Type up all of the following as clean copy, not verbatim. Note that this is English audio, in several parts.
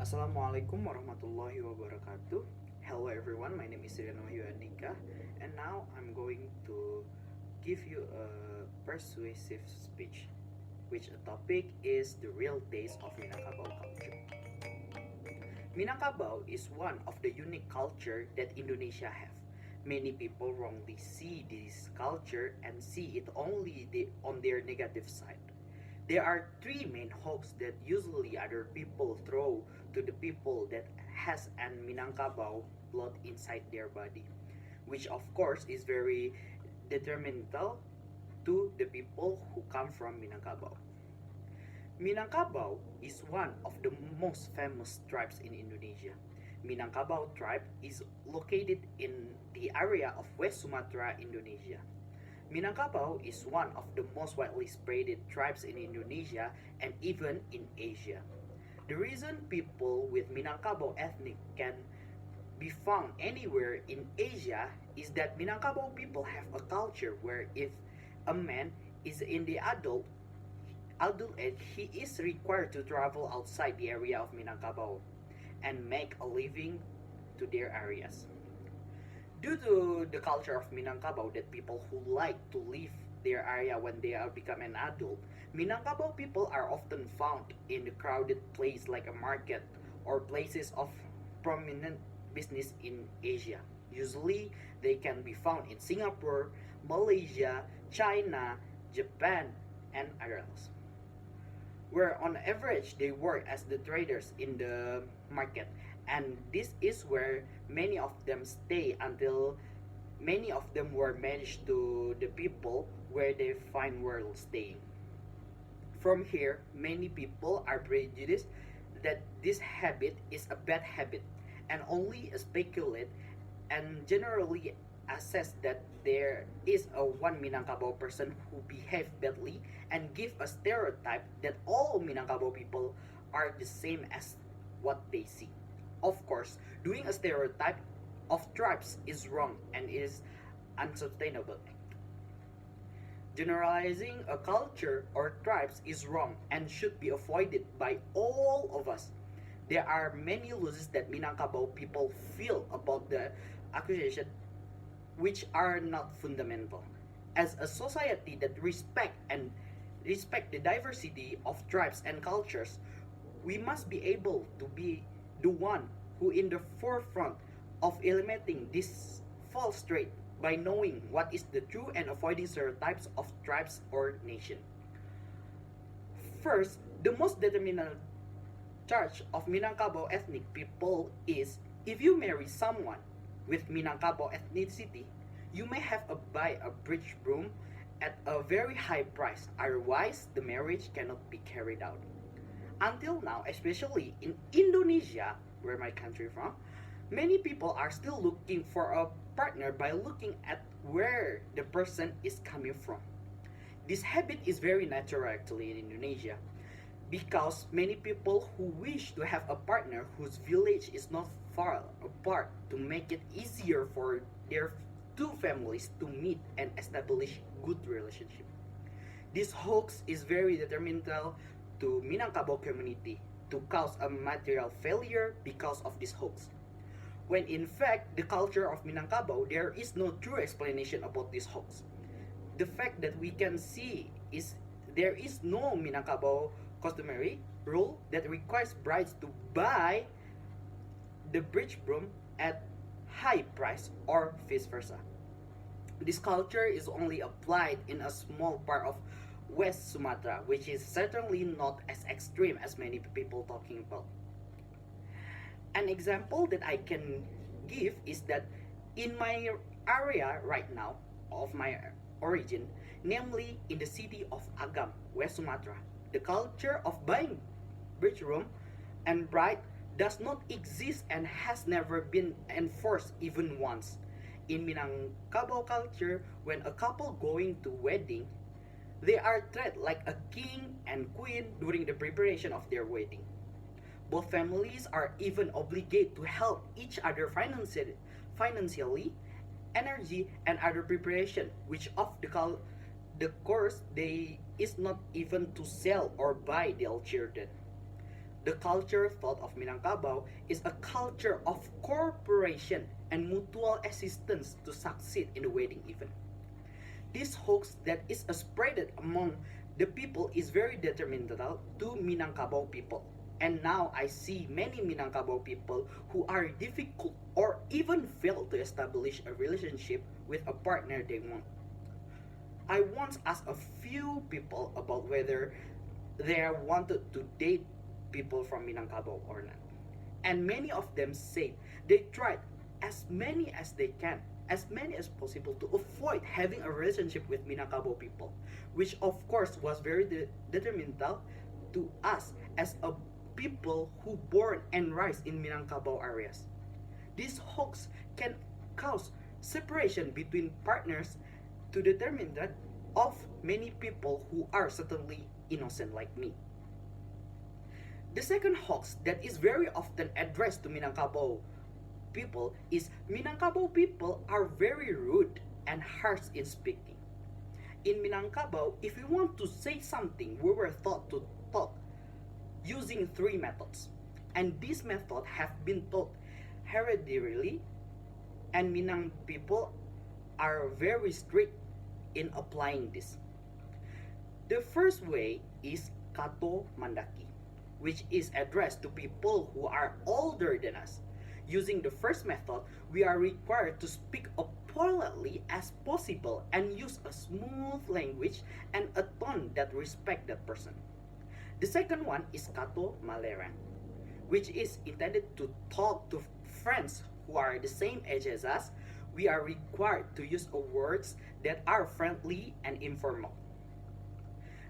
Assalamualaikum warahmatullahi wabarakatuh. Hello everyone, my name is Wahyu Andhika, and now I'm going to give you a persuasive speech, which a topic is the real taste of Minangkabau culture. Minangkabau is one of the unique culture that Indonesia have. Many people wrongly see this culture and see it only on their negative side. There are three main hoax that usually other people throw to the people that has an Minangkabau blood inside their body, which of course is very detrimental to the people who come from Minangkabau. Minangkabau is one of the most famous tribes in Indonesia. Minangkabau tribe is located in the area of West Sumatra, Indonesia. Minangkabau is one of the most widely spread tribes in Indonesia and even in Asia. The reason people with Minangkabau ethnic can be found anywhere in Asia is that Minangkabau people have a culture where if a man is in the adult age, he is required to travel outside the area of Minangkabau and make a living to their areas. Due to the culture of Minangkabau that people who like to leave their area when they are become an adult, Minangkabau people are often found in the crowded place like a market or places of prominent business in Asia. Usually, they can be found in Singapore, Malaysia, China, Japan, and others, where on average they work as the traders in the market, and this is where many of them stay until many of them were managed to the people where they find world staying. From here, many people are prejudiced that this habit is a bad habit and only speculate and generally assess that there is a one Minangkabau person who behave badly and give a stereotype that all Minangkabau people are the same as what they see. Of course, doing a stereotype of tribes is wrong and is unsustainable. Generalizing a culture or tribes is wrong and should be avoided by all of us. There are many losses that Minangkabau people feel about the accusation which are not fundamental. As a society that respect the diversity of tribes and cultures, we must be able to be the one who in the forefront of eliminating this false trait by knowing what is the true and avoiding stereotypes of tribes or nation. First, the most determinant charge of Minangkabau ethnic people is if you marry someone with Minangkabau ethnicity, you may have to buy a bridge broom at a very high price, otherwise the marriage cannot be carried out. Until now, especially in Indonesia, where my country from, many people are still looking for a partner by looking at where the person is coming from. This habit is very natural actually in Indonesia because many people who wish to have a partner whose village is not far apart to make it easier for their two families to meet and establish good relationship. This hoax is very detrimental to Minangkabau community to cause a material failure because of this hoax. When in fact the culture of Minangkabau there is no true explanation about this hoax. The fact that we can see is there is no Minangkabau customary rule that requires brides to buy the bridge broom at high price or vice versa. This culture is only applied in a small part of West Sumatra, which is certainly not as extreme as many people talking about. An example that I can give is that in my area right now of my origin, namely in the city of Agam, West Sumatra, the culture of buying bridge room and bride does not exist and has never been enforced even once. In Minangkabau culture, when a couple going to wedding, they are treated like a king and queen during the preparation of their wedding. Both families are even obligated to help each other financially, energy, and other preparation, which of the course they is not even to sell or buy their children. The culture thought of Minangkabau is a culture of cooperation and mutual assistance to succeed in the wedding event. This hoax that is spreaded among the people is very detrimental to Minangkabau people. And now I see many Minangkabau people who are difficult or even fail to establish a relationship with a partner they want. I once asked a few people about whether they wanted to date people from Minangkabau or not. And many of them said they tried as many as they can, as many as possible, to avoid having a relationship with Minangkabau people, which of course was very detrimental to us as a people who born and rise in Minangkabau areas. This hoax can cause separation between partners to the determine that of many people who are certainly innocent like me. The second hoax that is very often addressed to Minangkabau people is Minangkabau people are very rude and harsh in speaking. In Minangkabau, if we want to say something, we were taught to talk using three methods. And these methods have been taught hereditarily, and Minang people are very strict in applying this. The first way is Kato Mandaki, which is addressed to people who are older than us. Using the first method, we are required to speak as politely as possible and use a smooth language and a tone that respect that person. The second one is Kato Malerang, which is intended to talk to friends who are the same age as us. We are required to use words that are friendly and informal.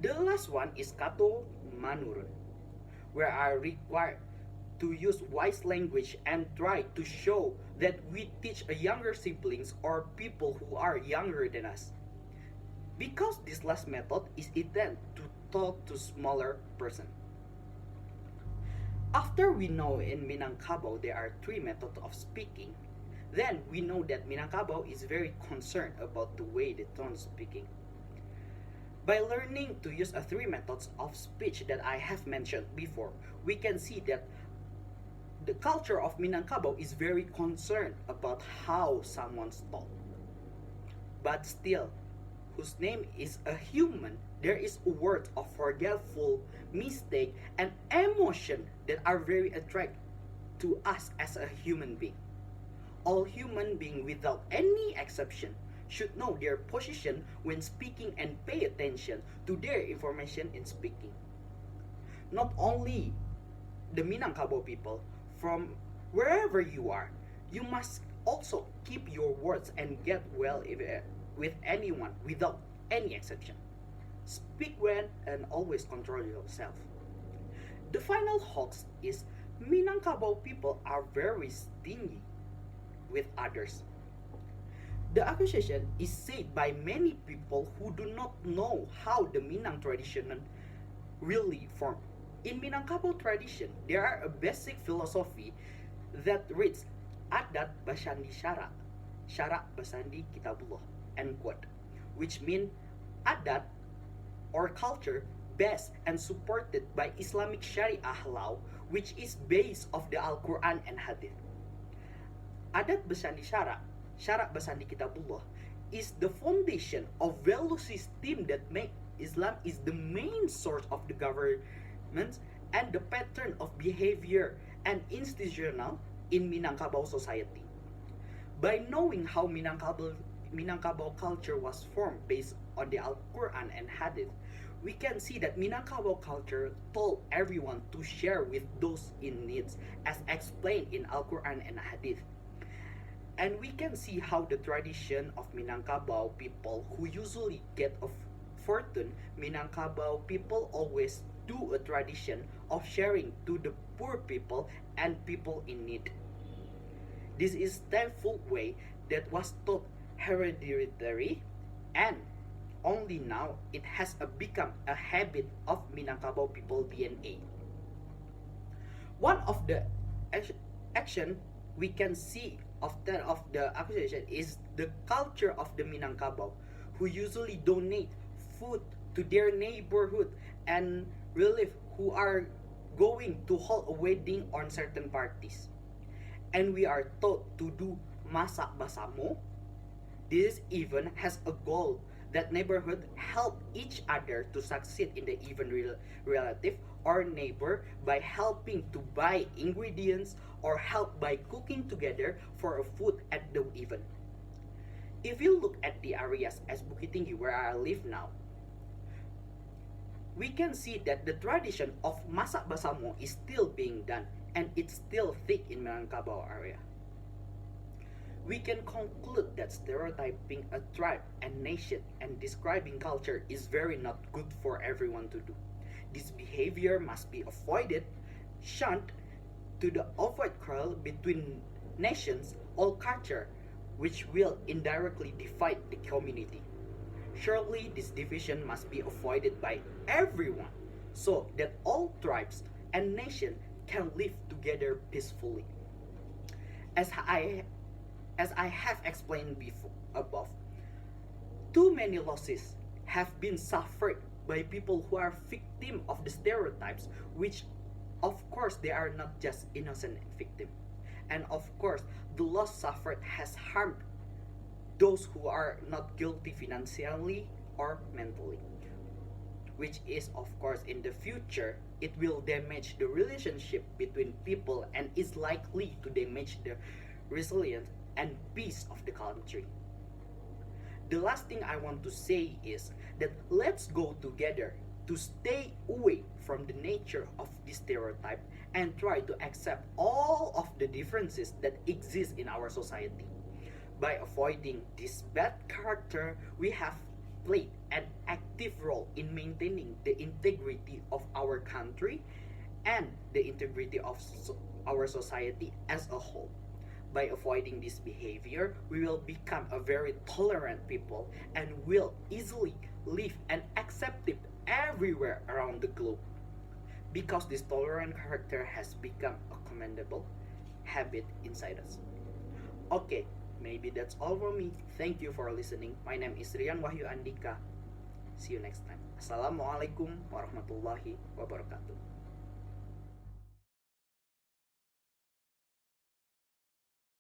The last one is Kato Manurun, where are required to use wise language and try to show that we teach a younger siblings or people who are younger than us. Because this last method is intended to talk to smaller person. After we know in Minangkabau there are three methods of speaking, then we know that Minangkabau is very concerned about the way the tone speaking. By learning to use a three methods of speech that I have mentioned before, we can see that the culture of Minangkabau is very concerned about how someone's talk. But still, whose name is a human, there is a word of forgetful, mistake, and emotion that are very attractive to us as a human being. All human beings without any exception should know their position when speaking and pay attention to their information in speaking. Not only the Minangkabau people, from wherever you are, you must also keep your words and get well with anyone without any exception. Speak when and always control yourself. The final hoax is Minangkabau people are very stingy with others. The accusation is said by many people who do not know how the Minang tradition really formed. In Minangkabau tradition, there are a basic philosophy that reads Adat Basandi Syara, Syara Basandi Kitabullah, end quote, which means adat or culture based and supported by Islamic Sharia law, which is based of the Al-Quran and Hadith. Adat Basandi Syara, Syara Basandi Kitabullah, is the foundation of value system that make Islam is the main source of the government and the pattern of behavior and institutional in Minangkabau society. By knowing how Minangkabau culture was formed based on the Al-Quran and Hadith, we can see that Minangkabau culture told everyone to share with those in needs as explained in Al-Quran and Hadith. And we can see how the tradition of Minangkabau people who usually get a fortune, Minangkabau people always do a tradition of sharing to the poor people and people in need. This is thankful way that was taught hereditary, and only now it has become a habit of Minangkabau people DNA. One of the action we can see of the accusation is the culture of the Minangkabau, who usually donate food to their neighborhood and relief who are going to hold a wedding on certain parties. And we are taught to do masak basamo. This event has a goal that neighborhood help each other to succeed in the event relative or neighbor by helping to buy ingredients or help by cooking together for a food at the event. If you look at the areas as Bukit Tinggi where I live now, we can see that the tradition of masak basamo is still being done and it's still thick in Minangkabau area. We can conclude that stereotyping a tribe and nation and describing culture is very not good for everyone to do. This behavior must be avoided, shunned, to the avoid quarrel between nations or culture, which will indirectly divide the community. Surely this division must be avoided by everyone so that all tribes and nations can live together peacefully. As I as I have explained before above, too many losses have been suffered by people who are victim of the stereotypes, which of course they are not just innocent victim. And of course, the loss suffered has harmed those who are not guilty financially or mentally, which is of course in the future it will damage the relationship between people and is likely to damage the resilience and peace of the country. The last thing I want to say is that let's go together to stay away from the nature of this stereotype and try to accept all of the differences that exist in our society. By avoiding this bad character, we have played an active role in maintaining the integrity of our country and the integrity of our society as a whole. By avoiding this behavior, we will become a very tolerant people and will easily live and accept it everywhere around the globe. Because this tolerant character has become a commendable habit inside us. Okay, maybe that's all from me. Thank you for listening. My name is Wahyu Andhika. See you next time. Assalamualaikum warahmatullahi wabarakatuh.